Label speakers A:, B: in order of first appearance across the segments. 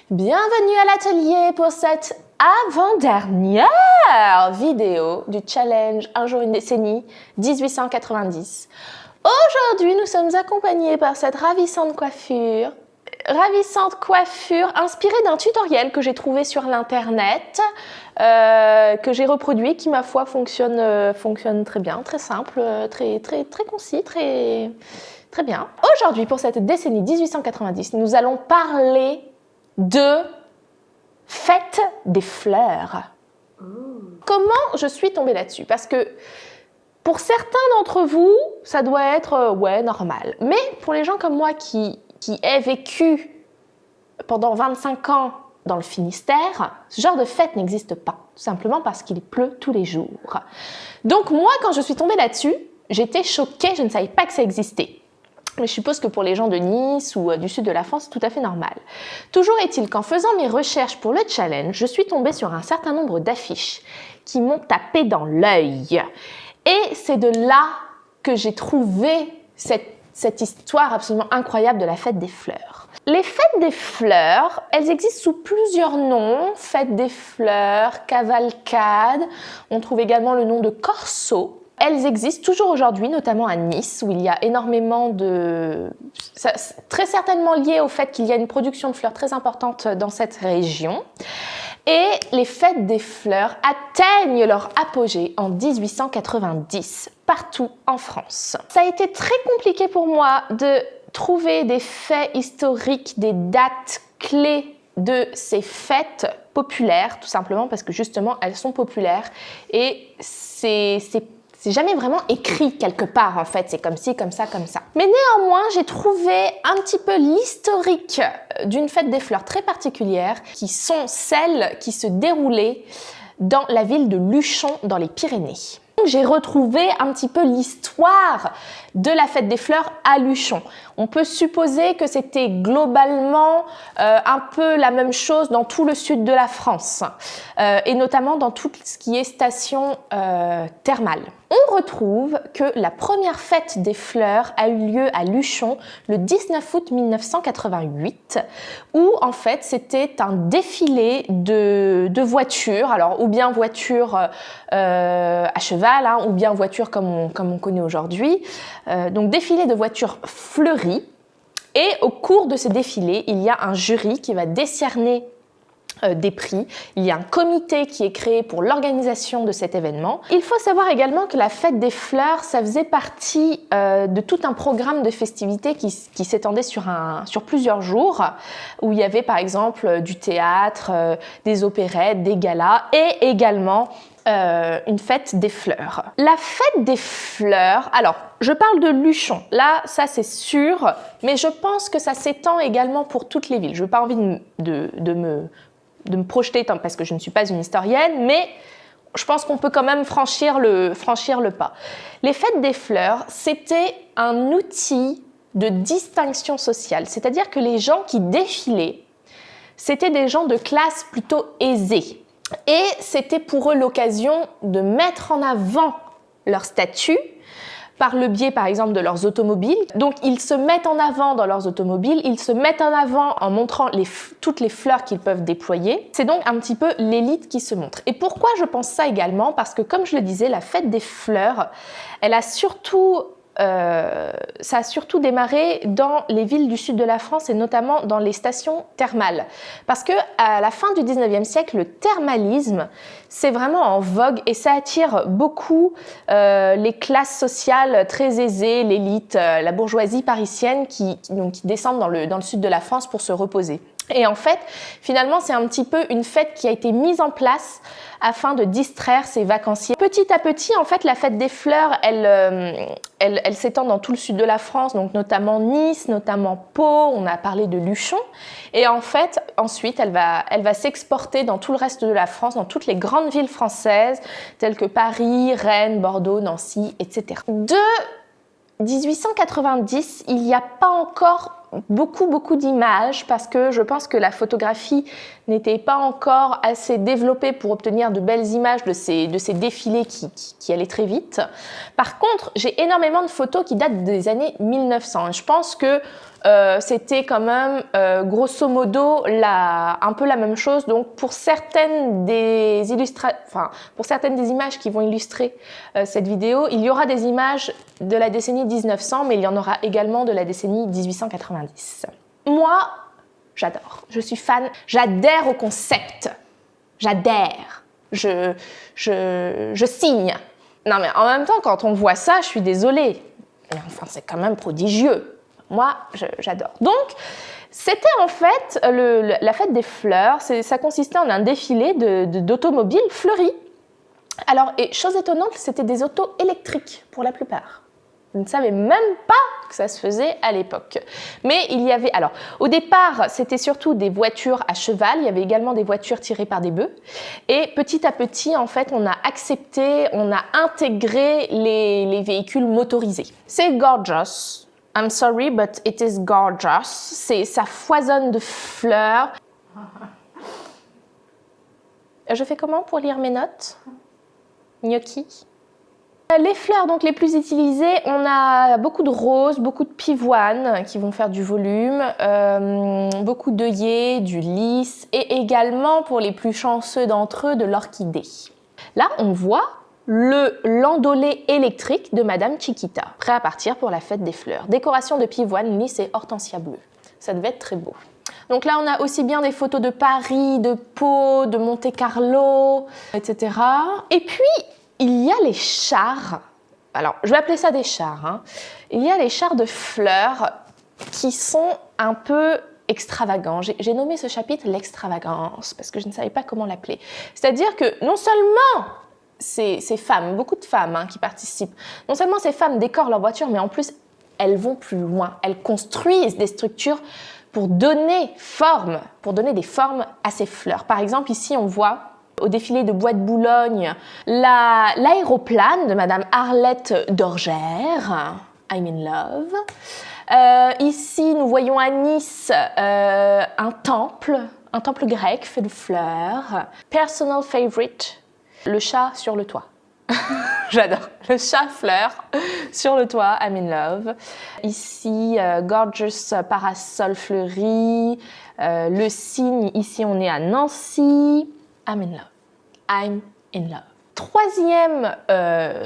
A: Bienvenue à l'atelier pour cette avant-dernière vidéo du challenge Un jour une décennie 1890. Aujourd'hui, nous sommes accompagnés par cette ravissante coiffure inspirée d'un tutoriel que j'ai trouvé sur l'internet, que j'ai reproduit, qui ma foi fonctionne très bien, très simple, très concis, très bien. Aujourd'hui, pour cette décennie 1890, nous allons parler de fête des fleurs. Comment je suis tombée là-dessus? Parce que pour certains d'entre vous, ça doit être normal. Mais pour les gens comme moi qui aient vécu pendant 25 ans dans le Finistère, ce genre de fête n'existe pas, tout simplement parce qu'il pleut tous les jours. Donc moi, quand je suis tombée là-dessus, j'étais choquée, je ne savais pas que ça existait. Mais je suppose que pour les gens de Nice ou du sud de la France, c'est tout à fait normal. Toujours est-il qu'en faisant mes recherches pour le challenge, je suis tombée sur un certain nombre d'affiches qui m'ont tapé dans l'œil. Et c'est de là que j'ai trouvé cette histoire absolument incroyable de la fête des fleurs. Les fêtes des fleurs, elles existent sous plusieurs noms. Fête des fleurs, cavalcade, on trouve également le nom de corso. Elles existent toujours aujourd'hui, notamment à Nice, où il y a énormément de... très certainement lié au fait qu'il y a une production de fleurs très importante dans cette région. Et les fêtes des fleurs atteignent leur apogée en 1890, partout en France. Ça a été très compliqué pour moi de trouver des faits historiques, des dates clés de ces fêtes populaires, tout simplement parce que justement, elles sont populaires et c'est jamais vraiment écrit quelque part en fait, c'est comme ci, comme ça, comme ça. Mais néanmoins, j'ai trouvé un petit peu l'historique d'une fête des fleurs très particulière qui sont celles qui se déroulaient dans la ville de Luchon dans les Pyrénées. J'ai retrouvé un petit peu l'histoire de la fête des fleurs à Luchon. On peut supposer que c'était globalement un peu la même chose dans tout le sud de la France et notamment dans tout ce qui est station thermale. On retrouve que la première fête des fleurs a eu lieu à Luchon le 19 août 1988 où en fait c'était un défilé de voitures, alors ou bien voitures à cheval ou bien voitures comme on connaît aujourd'hui, donc défilé de voitures fleuries et au cours de ces défilés il y a un jury qui va décerner des prix. Il y a un comité qui est créé pour l'organisation de cet événement. Il faut savoir également que la fête des fleurs, ça faisait partie de tout un programme de festivités qui s'étendait sur plusieurs jours, où il y avait par exemple du théâtre, des opérettes, des galas et également une fête des fleurs. La fête des fleurs, alors je parle de Luchon, là ça c'est sûr, mais je pense que ça s'étend également pour toutes les villes. Je n'ai pas envie de me projeter parce que je ne suis pas une historienne, mais je pense qu'on peut quand même franchir le pas. Les fêtes des fleurs, c'était un outil de distinction sociale, c'est-à-dire que les gens qui défilaient, c'était des gens de classe plutôt aisée. Et c'était pour eux l'occasion de mettre en avant leur statut par le biais par exemple de leurs automobiles. Donc ils se mettent en avant dans leurs automobiles, ils se mettent en avant en montrant toutes les fleurs qu'ils peuvent déployer. C'est donc un petit peu l'élite qui se montre. Et pourquoi je pense ça également? Parce que comme je le disais, la fête des fleurs, ça a surtout démarré dans les villes du sud de la France et notamment dans les stations thermales. Parce que à la fin du 19e siècle, le thermalisme, c'est vraiment en vogue et ça attire beaucoup les classes sociales très aisées, l'élite, la bourgeoisie parisienne qui descendent dans le sud de la France pour se reposer. Et en fait, finalement, c'est un petit peu une fête qui a été mise en place afin de distraire ces vacanciers. Petit à petit, en fait, la fête des fleurs, elle s'étend dans tout le sud de la France, donc notamment Nice, notamment Pau, on a parlé de Luchon. Et en fait, ensuite, elle va s'exporter dans tout le reste de la France, dans toutes les grandes villes françaises, telles que Paris, Rennes, Bordeaux, Nancy, etc. De 1890, il n'y a pas encore beaucoup d'images parce que je pense que la photographie n'était pas encore assez développée pour obtenir de belles images de ces défilés qui allaient très vite. Par contre, j'ai énormément de photos qui datent des années 1900. Je pense que c'était quand même grosso modo un peu la même chose. Donc pour certaines des images qui vont illustrer cette vidéo, il y aura des images de la décennie 1900, mais il y en aura également de la décennie 1890. Moi, j'adore. Je suis fan. J'adhère au concept. J'adhère. Je signe. Non mais en même temps, quand on voit ça, je suis désolée. Mais enfin, c'est quand même prodigieux. Moi, j'adore. Donc, c'était en fait la fête des fleurs. Ça consistait en un défilé d'automobiles fleuris. Alors, et chose étonnante, c'était des autos électriques pour la plupart. Je ne savais même pas que ça se faisait à l'époque. Mais il y avait... Alors, au départ, c'était surtout des voitures à cheval. Il y avait également des voitures tirées par des bœufs. Et petit à petit, en fait, on a intégré les véhicules motorisés. C'est gorgeous. I'm sorry, but it is gorgeous. Ça foisonne de fleurs. Je fais comment pour lire mes notes? Gnocchi. Les fleurs donc les plus utilisées, on a beaucoup de roses, beaucoup de pivoines qui vont faire du volume, beaucoup d'œillets, du lys et également pour les plus chanceux d'entre eux de l'orchidée. Là, on voit le landaulet électrique de Madame Chiquita, prêt à partir pour la fête des fleurs. Décoration de pivoine, lys et hortensia bleu. Ça devait être très beau. Donc là, on a aussi bien des photos de Paris, de Pau, de Monte-Carlo, etc. Et puis, il y a les chars. Alors, je vais appeler ça des chars. Hein. Il y a les chars de fleurs qui sont un peu extravagants. J'ai nommé ce chapitre l'extravagance parce que je ne savais pas comment l'appeler. C'est-à-dire que non seulement ces femmes, beaucoup de femmes hein, qui participent, non seulement ces femmes décorent leur voiture, mais en plus, elles vont plus loin. Elles construisent des structures pour donner des formes à ces fleurs. Par exemple, ici, on voit au défilé de Bois de Boulogne l'aéroplane de Madame Arlette d'Orgères, I'm in love. Ici, nous voyons à Nice un temple grec fait de fleurs. Personal favorite, le chat sur le toit. J'adore. Le chat fleur sur le toit, I'm in love. Ici, gorgeous parasol fleuri. Le cygne, ici on est à Nancy. I'm in love. I'm in love. Troisième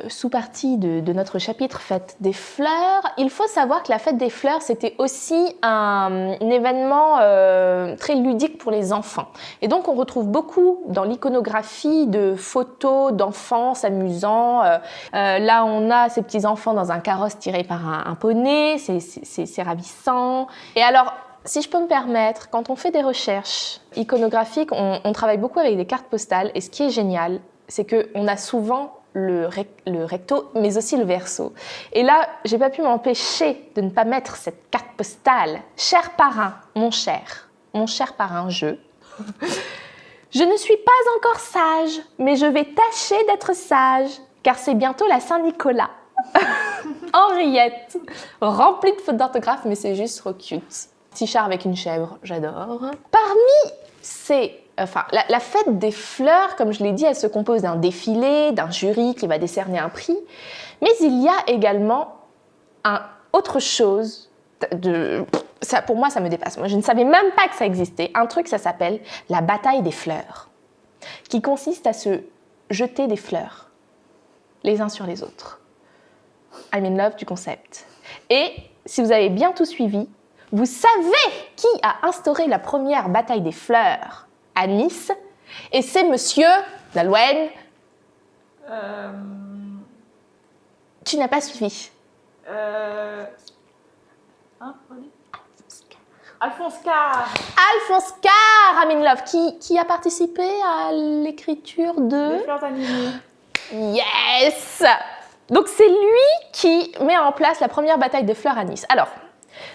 A: sous-partie de notre chapitre Fête des fleurs, il faut savoir que la Fête des fleurs, c'était aussi un événement très ludique pour les enfants. Et donc, on retrouve beaucoup dans l'iconographie de photos d'enfants s'amusant. Là, on a ces petits enfants dans un carrosse tiré par un poney, c'est ravissant. Et alors, si je peux me permettre, quand on fait des recherches iconographiques, on travaille beaucoup avec des cartes postales. Et ce qui est génial, c'est qu'on a souvent le recto, mais aussi le verso. Et là, j'ai pas pu m'empêcher de ne pas mettre cette carte postale. Cher parrain, mon cher parrain, je ne suis pas encore sage, mais je vais tâcher d'être sage, car c'est bientôt la Saint-Nicolas. Henriette, remplie de fautes d'orthographe, mais c'est juste trop cute. Petit char avec une chèvre, j'adore. Parmi ces... la fête des fleurs, comme je l'ai dit, elle se compose d'un défilé, d'un jury qui va décerner un prix. Mais il y a également autre chose. Ça, pour moi, ça me dépasse. Moi, je ne savais même pas que ça existait. Un truc, ça s'appelle la bataille des fleurs, qui consiste à se jeter des fleurs, les uns sur les autres. I'm in love du concept. Et si vous avez bien tout suivi, vous savez qui a instauré la première bataille des fleurs à Nice, et c'est Monsieur Nolwenn. Tu n'as pas suivi.
B: Alphonse Karr.
A: Alphonse Karr, I'm in love, qui a participé à l'écriture de...
B: Les fleurs animées.
A: Yes. Donc c'est lui qui met en place la première bataille des fleurs à Nice. Alors,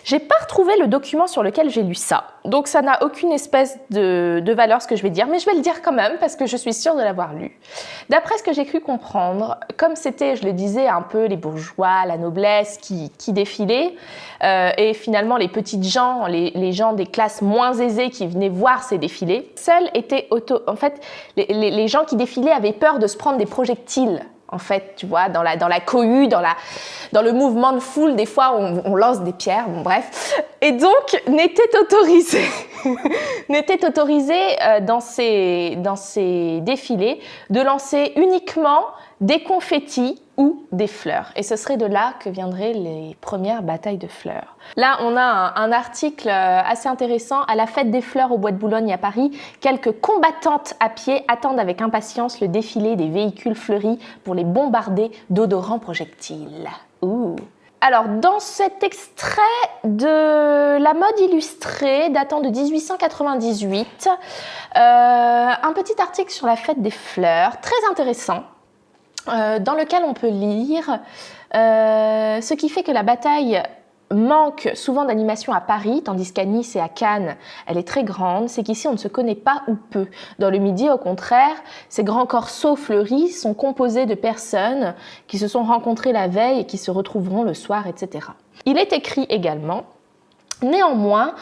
A: j'ai pas retrouvé le document sur lequel j'ai lu ça, donc ça n'a aucune espèce de valeur ce que je vais dire, mais je vais le dire quand même parce que je suis sûre de l'avoir lu. D'après ce que j'ai cru comprendre, comme c'était, je le disais, un peu les bourgeois, la noblesse qui défilaient, et finalement les petites gens, les gens des classes moins aisées qui venaient voir ces défilés, seuls étaient en fait, les gens qui défilaient avaient peur de se prendre des projectiles En fait, tu vois, dans la cohue, dans le mouvement de foule, des fois, on lance des pierres, bon bref. Et donc, n'était autorisé dans ces défilés de lancer uniquement des confettis ou des fleurs. Et ce serait de là que viendraient les premières batailles de fleurs. Là, on a un article assez intéressant. À la fête des fleurs au Bois de Boulogne à Paris, quelques combattantes à pied attendent avec impatience le défilé des véhicules fleuris pour les bombarder d'odorants projectiles. Ouh. Alors, dans cet extrait de La mode illustrée datant de 1898, un petit article sur la fête des fleurs, très intéressant, dans lequel on peut lire ce qui fait que la bataille manque souvent d'animation à Paris, tandis qu'à Nice et à Cannes, elle est très grande, c'est qu'ici on ne se connaît pas ou peu. Dans le Midi, au contraire, ces grands corsos fleuris sont composés de personnes qui se sont rencontrées la veille et qui se retrouveront le soir, etc. Il est écrit également: néanmoins,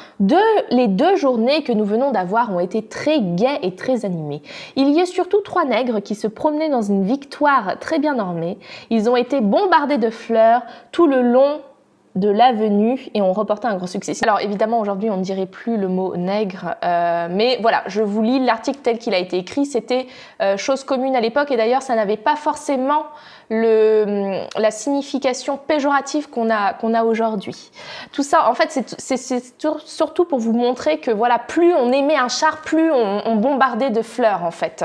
A: les 2 journées que nous venons d'avoir ont été très gaies et très animées. Il y a surtout 3 nègres qui se promenaient dans une victoire très bien ornée. Ils ont été bombardés de fleurs tout le long de l'avenue et ont remporté un grand succès. Alors évidemment, aujourd'hui, on ne dirait plus le mot nègre, mais voilà, je vous lis l'article tel qu'il a été écrit. C'était chose commune à l'époque et d'ailleurs, ça n'avait pas forcément la signification péjorative qu'on a aujourd'hui. Tout ça, en fait, c'est surtout pour vous montrer que voilà, plus on aimait un char, plus on bombardait de fleurs, en fait.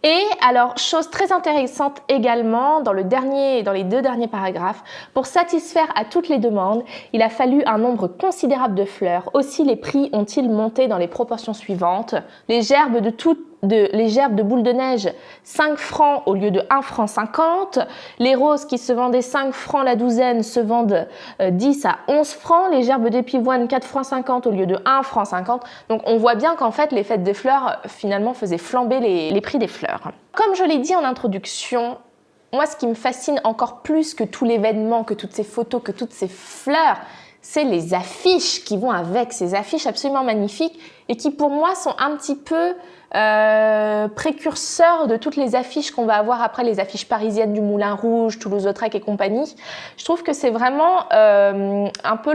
A: Et alors, chose très intéressante également, dans les 2 derniers paragraphes, pour satisfaire à toutes les demandes, il a fallu un nombre considérable de fleurs. Aussi, les prix ont-ils monté dans les proportions suivantes. Les gerbes de boules de neige, 5 francs au lieu de 1 franc 50. Les roses qui se vendaient 5 francs la douzaine se vendent 10 à 11 francs. Les gerbes de pivoine, 4 francs 50 au lieu de 1 franc 50. Donc on voit bien qu'en fait les fêtes des fleurs finalement faisaient flamber les prix des fleurs. Comme je l'ai dit en introduction, moi ce qui me fascine encore plus que tout l'événement, que toutes ces photos, que toutes ces fleurs, c'est les affiches qui vont avec, ces affiches absolument magnifiques et qui pour moi sont un petit peu précurseurs de toutes les affiches qu'on va avoir après, les affiches parisiennes du Moulin Rouge, Toulouse-Lautrec et compagnie. Je trouve que c'est vraiment un peu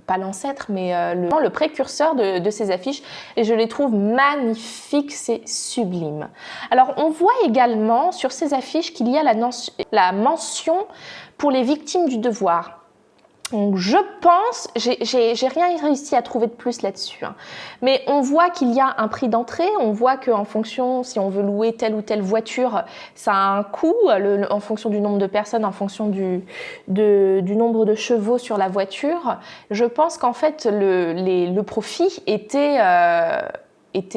A: pas l'ancêtre, mais le précurseur de ces affiches et je les trouve magnifiques, c'est sublime. Alors on voit également sur ces affiches qu'il y a la mention pour les victimes du devoir. Donc je pense, j'ai rien réussi à trouver de plus là-dessus, hein. Mais on voit qu'il y a un prix d'entrée, on voit qu'en fonction, si on veut louer telle ou telle voiture, ça a un coût, en fonction du nombre de personnes, en fonction du nombre de chevaux sur la voiture. Je pense qu'en fait le profit était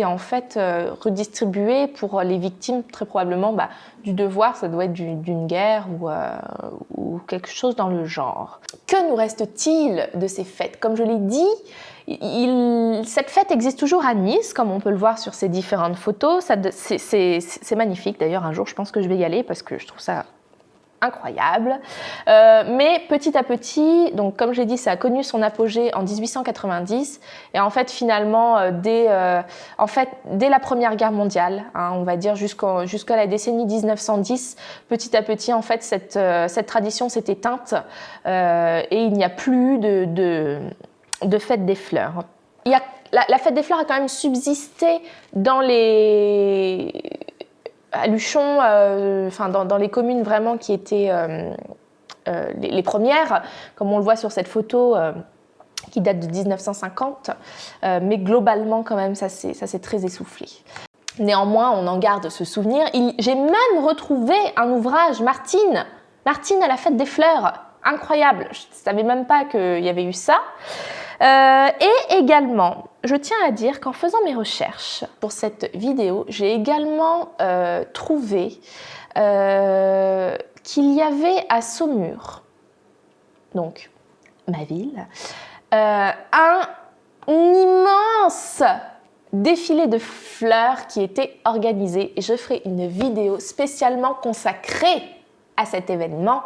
A: en fait redistribué pour les victimes très probablement du devoir, ça doit être d'une guerre ou quelque chose dans le genre. Que nous reste-t-il de ces fêtes? Comme je l'ai dit, cette fête existe toujours à Nice, comme on peut le voir sur ces différentes photos. C'est magnifique, d'ailleurs un jour je pense que je vais y aller parce que je trouve ça incroyable. Mais petit à petit, donc comme j'ai dit, ça a connu son apogée en 1890 et en fait finalement dès la Première Guerre mondiale, hein, on va dire jusqu'à la décennie 1910, petit à petit en fait cette tradition s'est éteinte et il n'y a plus de fête des fleurs. La fête des fleurs a quand même subsisté à Luchon, dans les communes vraiment qui étaient les premières, comme on le voit sur cette photo qui date de 1950, mais globalement quand même ça s'est très essoufflé. Néanmoins, on en garde ce souvenir. J'ai même retrouvé un ouvrage, Martine à la fête des fleurs, incroyable, je ne savais même pas qu'il y avait eu ça. Et également, je tiens à dire qu'en faisant mes recherches pour cette vidéo, j'ai également trouvé qu'il y avait à Saumur, donc ma ville, un immense défilé de fleurs qui était organisé et je ferai une vidéo spécialement consacrée à cet événement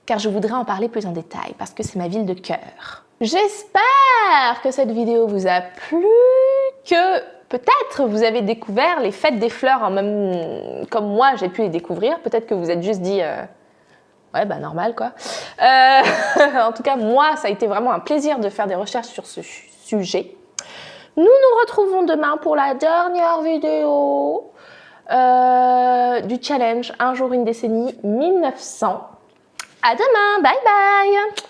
A: car je voudrais en parler plus en détail parce que c'est ma ville de cœur. J'espère que cette vidéo vous a plu, que peut-être vous avez découvert les fêtes des fleurs, hein, même comme moi j'ai pu les découvrir. Peut-être que vous êtes juste dit ouais bah normal quoi. En tout cas moi ça a été vraiment un plaisir de faire des recherches sur ce sujet. Nous nous retrouvons demain pour la dernière vidéo du challenge Un jour une décennie 1900. À demain, bye bye.